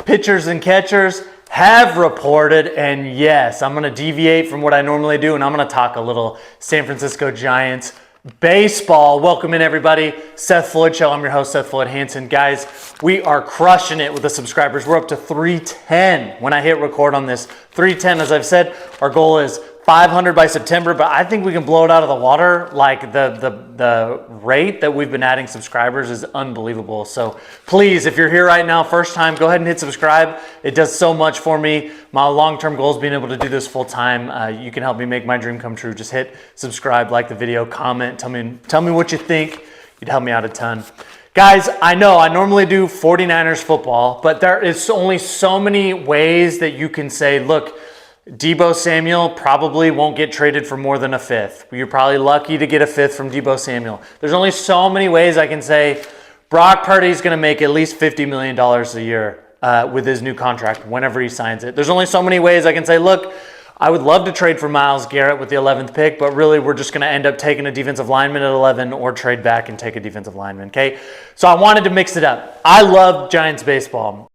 pitchers and catchers have reported, and yes, I'm going to deviate from what I normally do, and I'm going to talk a little San Francisco Giants baseball. Welcome in, everybody. Seth Floyd Show. I'm your host, Seth Floyd Hansen. Guys, we are crushing it with the subscribers. We're up to 310 when I hit record on this. 310, as I've said, our goal is 500 by September, but I think we can blow it out of the water. Like the rate that we've been adding subscribers is unbelievable. So please, if you're here right now, first time, go ahead and hit subscribe. It does so much for me. My long-term goal is being able to do this full time. You can help me make my dream come true. Just hit subscribe, like the video, comment, tell me what you think. You'd help me out a ton. Guys, I know I normally do 49ers football, but there is only so many ways that you can say, look, Deebo Samuel probably won't get traded for more than a fifth. You're probably lucky to get a fifth from Deebo Samuel. There's only so many ways I can say Brock Purdy's going to make at least $50 million a year with his new contract whenever he signs it. There's only so many ways I can say, look, I would love to trade for Myles Garrett with the 11th pick, but really we're just going to end up taking a defensive lineman at 11 or trade back and take a defensive lineman, okay? So I wanted to mix it up. I love Giants baseball.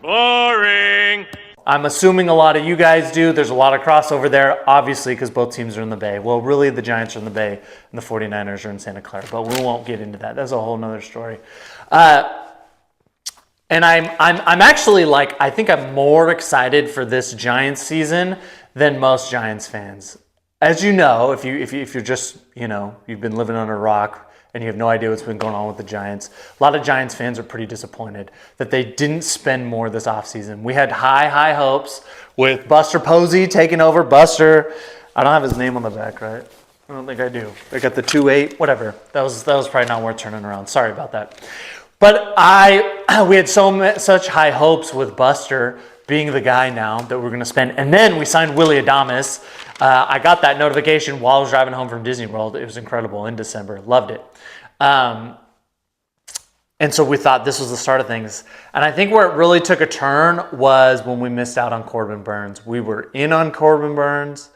Boring. I'm assuming a lot of you guys do. There's a lot of crossover there, obviously, because both teams are in the Bay. Well, really, the Giants are in the Bay and the 49ers are in Santa Clara, but we won't get into that. That's a whole nother story. And I'm actually I think I'm more excited for this Giants season than most Giants fans. As you know, if you're just, you've been living on a rock and you have no idea what's been going on with the Giants, a lot of Giants fans are pretty disappointed that they didn't spend more this offseason. We had high hopes with Buster Posey taking over. Buster, I don't have his name on the back, right? I don't think I do. I got the 2-8, whatever. That was probably not worth turning around. Sorry about that. But we had such high hopes with Buster being the guy now that we're going to spend. And then we signed Willie Adames. I got that notification while I was driving home from Disney World. It was incredible in December. Loved it. And so we thought this was the start of things. And I think where it really took a turn was when we missed out on Corbin Burns. We were in on Corbin Burns.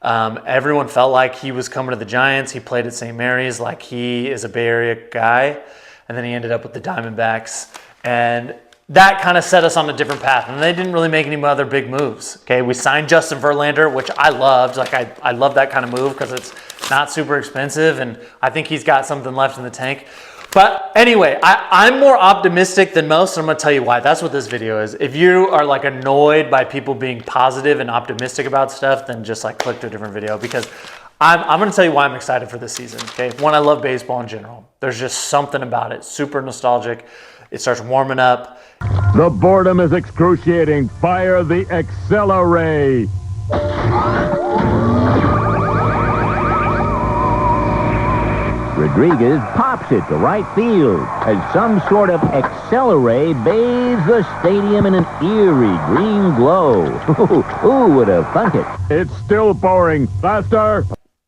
Everyone felt like he was coming to the Giants. He played at St. Mary's like he is a Bay Area guy. And then he ended up with the Diamondbacks. And that kind of set us on a different path. And they didn't really make any other big moves. Okay, we signed Justin Verlander, which I loved. I love that kind of move because it's not super expensive. And I think he's got something left in the tank. But anyway, I'm more optimistic than most. And I'm going to tell you why. That's what this video is. If you are annoyed by people being positive and optimistic about stuff, then just click to a different video because I'm going to tell you why I'm excited for this season. Okay, one, I love baseball in general. There's just something about it. Super nostalgic. It starts warming up. The boredom is excruciating. Fire the Accelerate. Rodriguez pops it to right field as some sort of Accelerate bathes the stadium in an eerie green glow. Who would have thunk it? It's still boring. Faster.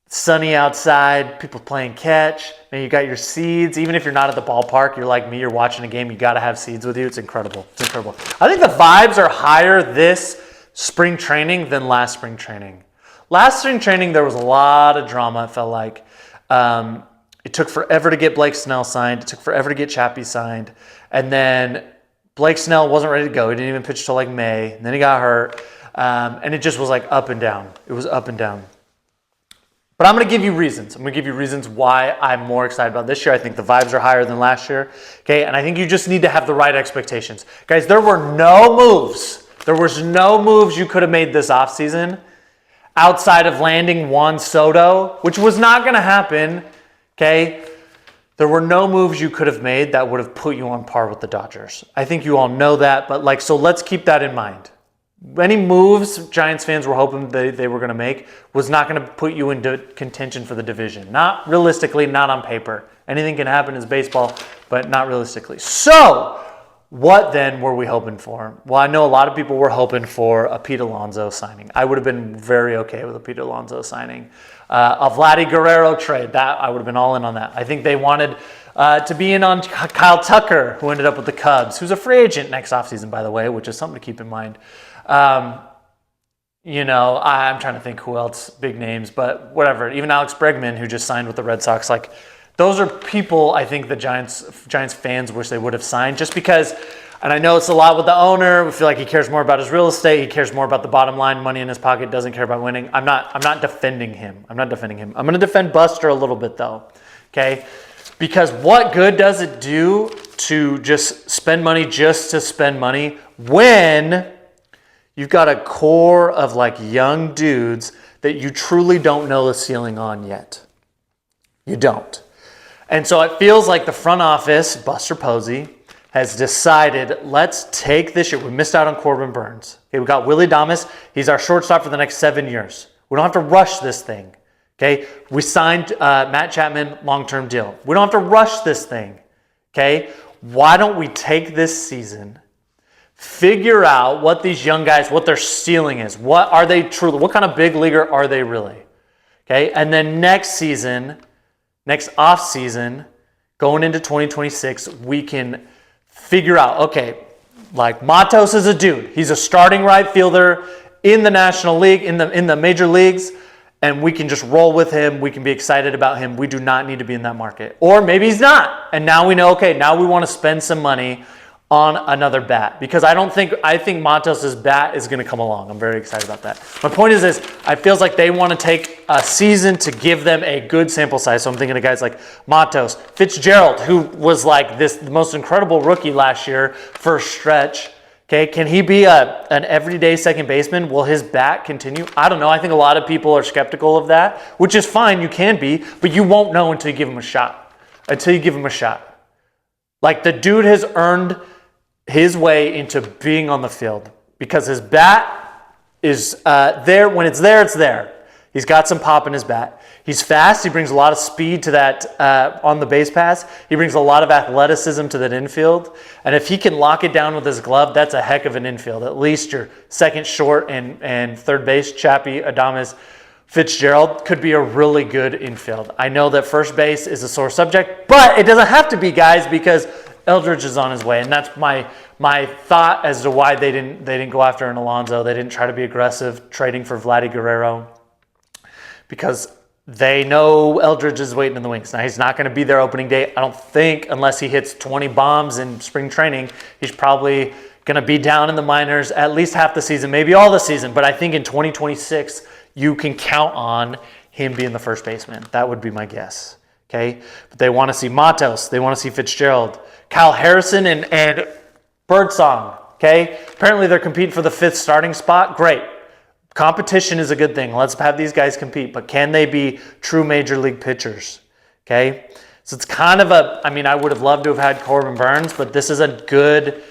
Sunny outside, people playing catch. Man, you got your seeds. Even if you're not at the ballpark, you're like me, you're watching a game, you got to have seeds with you. It's incredible. It's incredible. I think the vibes are higher this spring training than last spring training. Last spring training, there was a lot of drama, it felt like. It took forever to get Blake Snell signed. It took forever to get Chappie signed. And then Blake Snell wasn't ready to go. He didn't even pitch till May. And then he got hurt. And it just was up and down. It was up and down. But I'm going to give you reasons. I'm going to give you reasons why I'm more excited about this year. I think the vibes are higher than last year. Okay, and I think you just need to have the right expectations. Guys, there were no moves. There was no moves you could have made this offseason outside of landing Juan Soto, which was not going to happen. Okay, there were no moves you could have made that would have put you on par with the Dodgers. I think you all know that, but so let's keep that in mind. Any moves Giants fans were hoping they were going to make was not going to put you into contention for the division. Not realistically, not on paper. Anything can happen in baseball, but not realistically. So, what then were we hoping for? Well, I know a lot of people were hoping for a Pete Alonso signing. I would have been very okay with a Pete Alonso signing. A Vladdy Guerrero trade, that I would have been all in on that. I think they wanted to be in on Kyle Tucker, who ended up with the Cubs, who's a free agent next offseason, by the way, which is something to keep in mind. I'm trying to think who else, big names, but whatever. Even Alex Bregman, who just signed with the Red Sox, Those are people I think the Giants fans wish they would have signed, just because And I know it's a lot with the owner. We feel like he cares more about his real estate. He cares more about the bottom line, money in his pocket, doesn't care about winning. I'm not defending him. I'm going to defend Buster a little bit though. Okay? Because what good does it do to just spend money just to spend money when you've got a core of like young dudes that you truly don't know the ceiling on yet? You don't. And so it feels like the front office, Buster Posey, has decided, let's take this year. We missed out on Corbin Burns. Okay, we got Willie Adames. He's our shortstop for the next 7 years. We don't have to rush this thing. Okay, we signed Matt Chapman, long-term deal. We don't have to rush this thing. Okay, why don't we take this season, figure out what these young guys, what their ceiling is. What are they truly? What kind of big leaguer are they really? Okay, and then next season, next off season, going into 2026, we can figure out, okay, like Matos is a dude. He's a starting right fielder in the National League, in the major leagues, and we can just roll with him. We can be excited about him. We do not need to be in that market. Or maybe he's not. And now we know, okay, now we want to spend some money on another bat, because I think Matos' bat is going to come along. I'm very excited about that. My point is this: it feels like they want to take a season to give them a good sample size. So I'm thinking of guys like Matos, Fitzgerald, who was like the most incredible rookie last year, first stretch. Okay, can he be an everyday second baseman? Will his bat continue? I don't know. I think a lot of people are skeptical of that, which is fine. You can be, but you won't know until you give him a shot. Like, the dude has earned his way into being on the field because his bat is there. When it's there, it's there. He's got some pop in his bat. He's fast. He brings a lot of speed to that on the base pass. He brings a lot of athleticism to that infield. And if he can lock it down with his glove, that's a heck of an infield. At least your second short and third base, Chappie, Adames, Fitzgerald could be a really good infield. I know that first base is a sore subject, but it doesn't have to be, guys, because Eldridge is on his way, and that's my thought as to why they didn't go after an Alonso. They didn't try to be aggressive trading for Vladdy Guerrero, because they know Eldridge is waiting in the wings. Now, he's not going to be there opening day, I don't think, unless he hits 20 bombs in spring training. He's probably going to be down in the minors at least half the season, maybe all the season. But I think in 2026, you can count on him being the first baseman. That would be my guess. Okay, but they want to see Matos. They want to see Fitzgerald, Kyle Harrison, and Birdsong. Okay, apparently they're competing for the 5th starting spot. Great. Competition is a good thing. Let's have these guys compete, but can they be true major league pitchers? Okay, so it's kind of I would have loved to have had Corbin Burns, but this is a good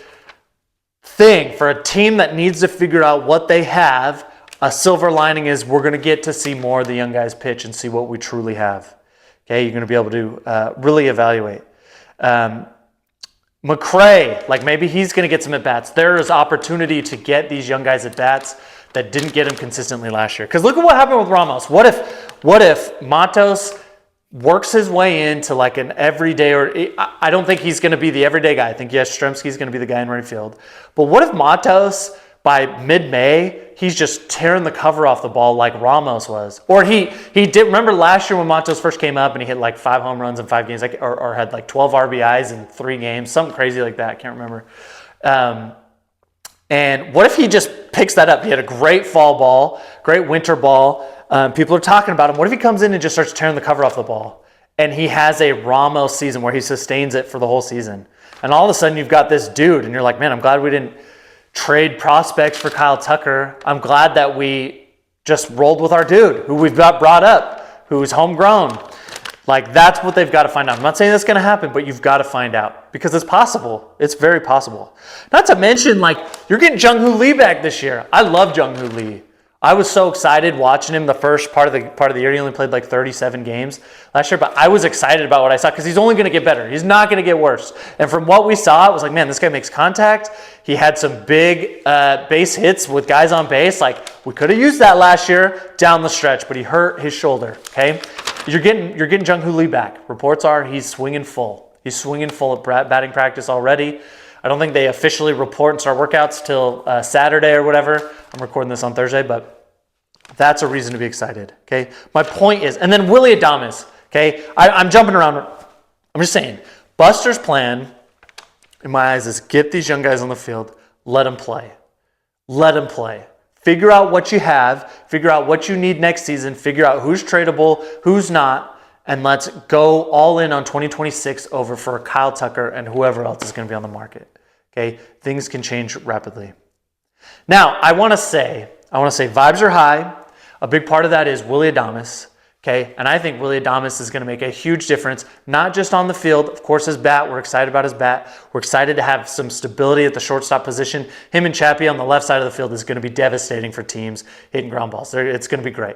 thing for a team that needs to figure out what they have. A silver lining is we're going to get to see more of the young guys pitch and see what we truly have. Okay, you're going to be able to really evaluate. McRae, like maybe he's going to get some at-bats. There is opportunity to get these young guys at-bats that didn't get him consistently last year. Because look at what happened with Ramos. What if Matos works his way into like an everyday, or I don't think he's going to be the everyday guy. I think, yes, Stremski's going to be the guy in right field. But what if Matos, by mid-May, he's just tearing the cover off the ball like Ramos was? Or he did. Remember last year when Matos first came up and he hit like 5 home runs in 5 games, or had like 12 RBIs in 3 games, something crazy like that. I can't remember. And what if he just picks that up? He had a great fall ball, great winter ball. People are talking about him. What if he comes in and just starts tearing the cover off the ball? And he has a Ramos season where he sustains it for the whole season. And all of a sudden you've got this dude and you're like, man, I'm glad we didn't trade prospects for Kyle Tucker. I'm glad that we just rolled with our dude who we've got brought up, who's homegrown. Like, that's what they've got to find out. I'm not saying that's going to happen, but you've got to find out because it's possible. It's very possible. Not to mention, like, you're getting Jung-Hoo Lee back this year. I love Jung-Hoo Lee. I was so excited watching him the first part of the year. He only played like 37 games last year, but I was excited about what I saw because he's only going to get better. He's not going to get worse. And from what we saw, it was like, man, this guy makes contact. He had some big base hits with guys on base. Like, we could have used that last year down the stretch, but he hurt his shoulder. Okay, you're getting Jung-Hoo Lee back. Reports are he's swinging full. He's swinging full at batting practice already. I don't think they officially report and start workouts till Saturday or whatever. I'm recording this on Thursday, but that's a reason to be excited, okay? My point is, and then Willie Adames, okay? I'm jumping around. I'm just saying, Buster's plan in my eyes, is get these young guys on the field, let them play. Let them play. Figure out what you have, figure out what you need next season, figure out who's tradable, who's not, and let's go all in on 2026 over for Kyle Tucker and whoever else is going to be on the market. Okay? Things can change rapidly. Now, I want to say vibes are high. A big part of that is Willy Adames. Okay, and I think Willy Adames is going to make a huge difference, not just on the field. Of course, his bat. We're excited about his bat. We're excited to have some stability at the shortstop position. Him and Chappie on the left side of the field is going to be devastating for teams hitting ground balls. It's going to be great.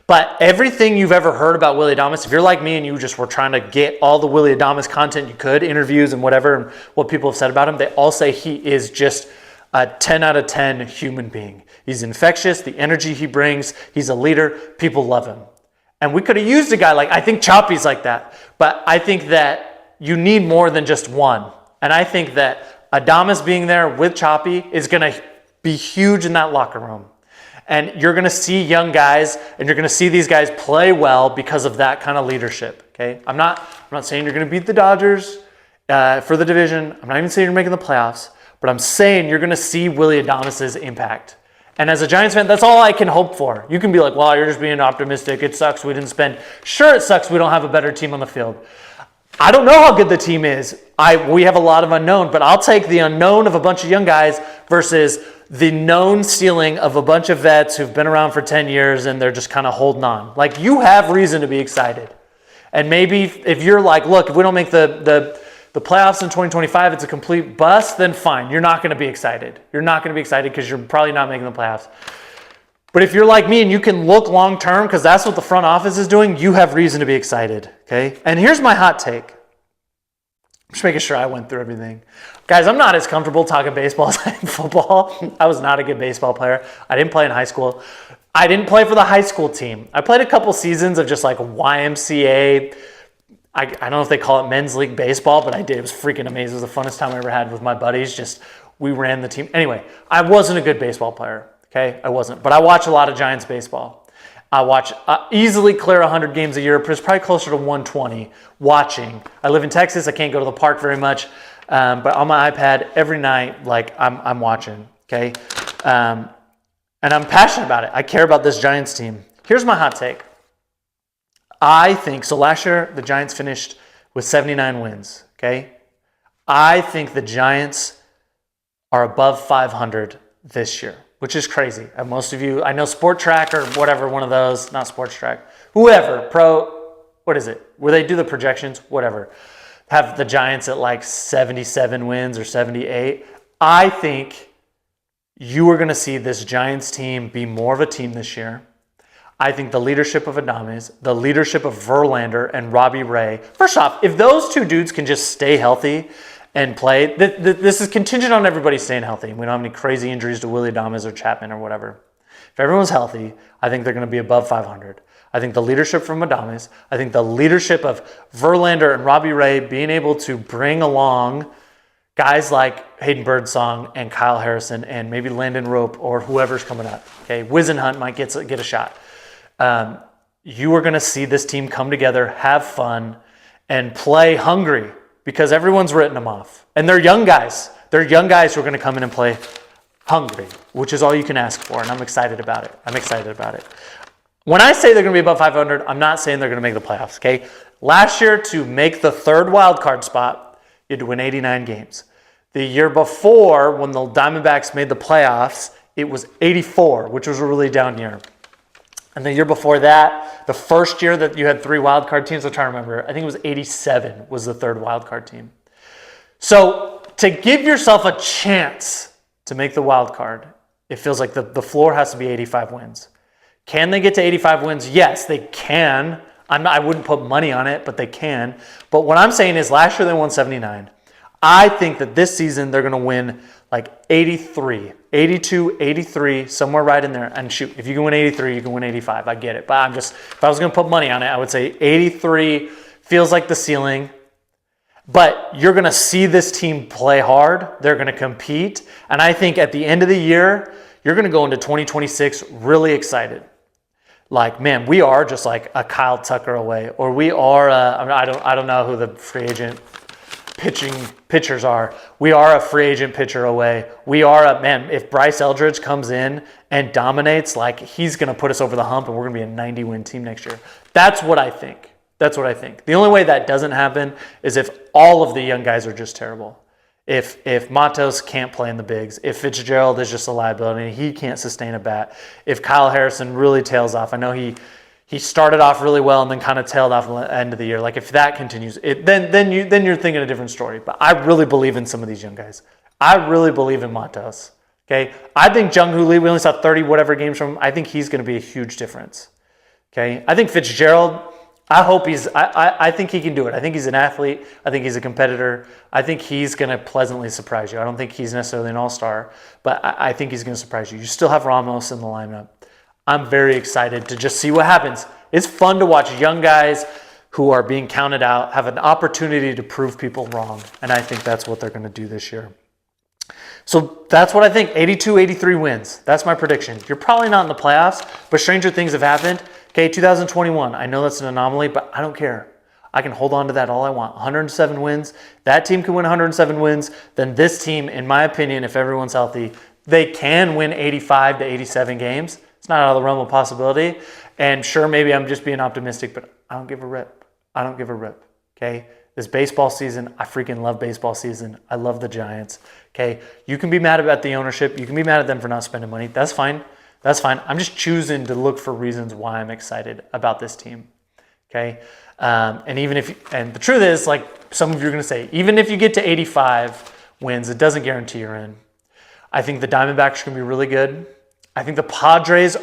But everything you've ever heard about Willy Adames, if you're like me and you just were trying to get all the Willy Adames content you could, interviews and whatever, and what people have said about him, they all say he is just a 10 out of 10 human being. He's infectious. The energy he brings, he's a leader. People love him. And we could have used a guy I think Chappie's like that. But I think that you need more than just one. And I think that Adames being there with Chappie is going to be huge in that locker room. And you're going to see young guys, and you're going to see these guys play well because of that kind of leadership. Okay, I'm not saying you're going to beat the Dodgers for the division. I'm not even saying you're making the playoffs. But I'm saying you're going to see Willy Adames' impact. And as a Giants fan, that's all I can hope for. You can be like, well, you're just being optimistic. It sucks we didn't spend. Sure, it sucks we don't have a better team on the field. I don't know how good the team is. We have a lot of unknown, but I'll take the unknown of a bunch of young guys versus the known ceiling of a bunch of vets who've been around for 10 years and they're just kind of holding on. Like, you have reason to be excited. And maybe if you're like, look, if we don't make the playoffs in 2025, it's a complete bust, then fine. You're not going to be excited. You're not going to be excited because you're probably not making the playoffs. But if you're like me and you can look long term, because that's what the front office is doing, you have reason to be excited. Okay? And here's my hot take. I'm just making sure I went through everything. Guys, I'm not as comfortable talking baseball as I am football. I was not a good baseball player. I didn't play in high school. I didn't play for the high school team. I played a couple seasons of just like YMCA. I don't know if they call it men's league baseball, but I did. It was freaking amazing. It was the funnest time I ever had with my buddies. Just, we ran the team. Anyway, I wasn't a good baseball player, okay? I wasn't. But I watch a lot of Giants baseball. I watch easily clear 100 games a year, but it's probably closer to 120 watching. I live in Texas. I can't go to the park very much. But on my iPad, every night, like, I'm watching, okay? And I'm passionate about it. I care about this Giants team. Here's my hot take. I think, so last year, the Giants finished with 79 wins, okay? I think the Giants are above 500 this year, which is crazy. And most of you, I know Sport Track or whatever, one of those, not Sports Track, whoever, what is it? Where they do the projections, whatever, have the Giants at like 77 wins or 78. I think you are going to see this Giants team be more of a team this year. I think the leadership of Adames, the leadership of Verlander and Robbie Ray. First off, if those two dudes can just stay healthy and play, this is contingent on everybody staying healthy. We don't have any crazy injuries to Willy Adames or Chapman or whatever. If everyone's healthy, I think they're going to be above 500. I think the leadership from Adames, I think the leadership of Verlander and Robbie Ray being able to bring along guys like Hayden Birdsong and Kyle Harrison and maybe Landon Rope or whoever's coming up. Okay, Wisenhunt might get a shot. You are going to see this team come together, have fun, and play hungry because everyone's written them off. And they're young guys. They're young guys who are going to come in and play hungry, which is all you can ask for, and I'm excited about it. When I say they're going to be above 500, I'm not saying they're going to make the playoffs, okay? Last year, to make the third wild card spot, you had to win 89 games. The year before, when the Diamondbacks made the playoffs, it was 84, which was a really down year. And the year before that, the first year that you had three wildcard teams, I'm trying to remember, I think it was 87 was the third wildcard team. So to give yourself a chance to make the wildcard, it feels like the floor has to be 85 wins. Can they get to 85 wins? Yes, they can. I wouldn't put money on it, but they can. But what I'm saying is last year they won 79. I think that this season they're going to win like 83, 82, 83, somewhere right in there. And shoot, if you can win 83, you can win 85. I get it. But if I was going to put money on it, I would say 83 feels like the ceiling. But you're going to see this team play hard. They're going to compete. And I think at the end of the year, you're going to go into 2026 really excited. Like, man, we are just like a Kyle Tucker away. Or we are, I don't know who the free agent pitchers are. We are a free agent pitcher away. We are if Bryce Eldridge comes in and dominates, like, he's going to put us over the hump and we're going to be a 90-win team next year. That's what I think. The only way that doesn't happen is if all of the young guys are just terrible. If Matos can't play in the bigs, if Fitzgerald is just a liability and he can't sustain a bat, if Kyle Harrison really tails off, I know he started off really well and then kind of tailed off at the end of the year. Like, if that continues, then you're thinking a different story. But I really believe in some of these young guys. I really believe in Matos. Okay, I think Jung-Hoo Lee, we only saw 30 whatever games from him. I think he's going to be a huge difference. Okay, I think Fitzgerald, I think he can do it. I think he's an athlete. I think he's a competitor. I think he's going to pleasantly surprise you. I don't think he's necessarily an all-star, but I think he's going to surprise you. You still have Ramos in the lineup. I'm very excited to just see what happens. It's fun to watch young guys who are being counted out have an opportunity to prove people wrong, and I think that's what they're going to do this year. So that's what I think, 82, 83 wins. That's my prediction. You're probably not in the playoffs, but stranger things have happened. Okay, 2021, I know that's an anomaly, but I don't care. I can hold on to that all I want. 107 wins. That team can win 107 wins. Then this team, in my opinion, if everyone's healthy, they can win 85 to 87 games. It's not out of the realm of possibility. And sure, maybe I'm just being optimistic, but I don't give a rip. Okay? This baseball season, I freaking love baseball season. I love the Giants. Okay? You can be mad about the ownership. You can be mad at them for not spending money. That's fine. I'm just choosing to look for reasons why I'm excited about this team. Okay? And the truth is, like some of you are going to say, even if you get to 85 wins, it doesn't guarantee you're in. I think the Diamondbacks are going to be really good. I think the Padres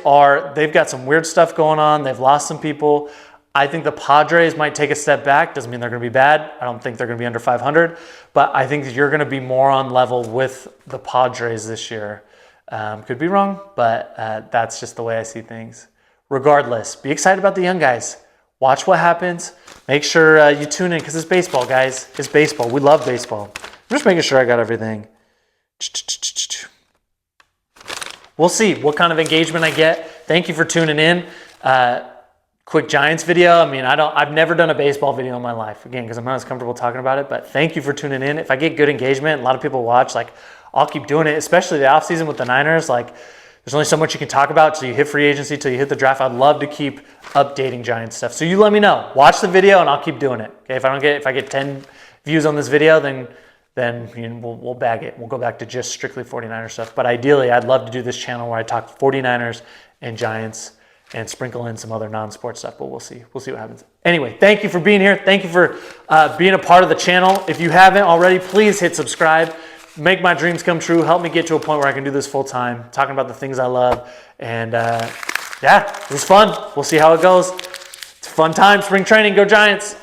they've got some weird stuff going on. They've lost some people. I think the Padres might take a step back. Doesn't mean they're going to be bad. I don't think they're going to be under 500. But I think you're going to be more on level with the Padres this year. Could be wrong, but that's just the way I see things. Regardless, be excited about the young guys. Watch what happens. Make sure you tune in because it's baseball, guys. It's baseball. We love baseball. I'm just making sure I got everything. We'll see what kind of engagement I get. Thank you for tuning in. Quick Giants video. I mean, I've never done a baseball video in my life, again, because I'm not as comfortable talking about it, but thank you for tuning in. If I get good engagement, a lot of people watch, like, I'll keep doing it, especially the offseason with the Niners. Like, there's only so much you can talk about till you hit free agency, till you hit the draft. I'd love to keep updating Giants stuff. So you let me know. Watch the video and I'll keep doing it. Okay, if I get 10 views on this video, then we'll bag it. We'll go back to just strictly 49er stuff. But ideally, I'd love to do this channel where I talk 49ers and Giants and sprinkle in some other non-sports stuff, but we'll see. We'll see what happens. Anyway, thank you for being here. Thank you for being a part of the channel. If you haven't already, please hit subscribe. Make my dreams come true. Help me get to a point where I can do this full time, talking about the things I love. And yeah, it was fun. We'll see how it goes. It's a fun time. Spring training. Go Giants.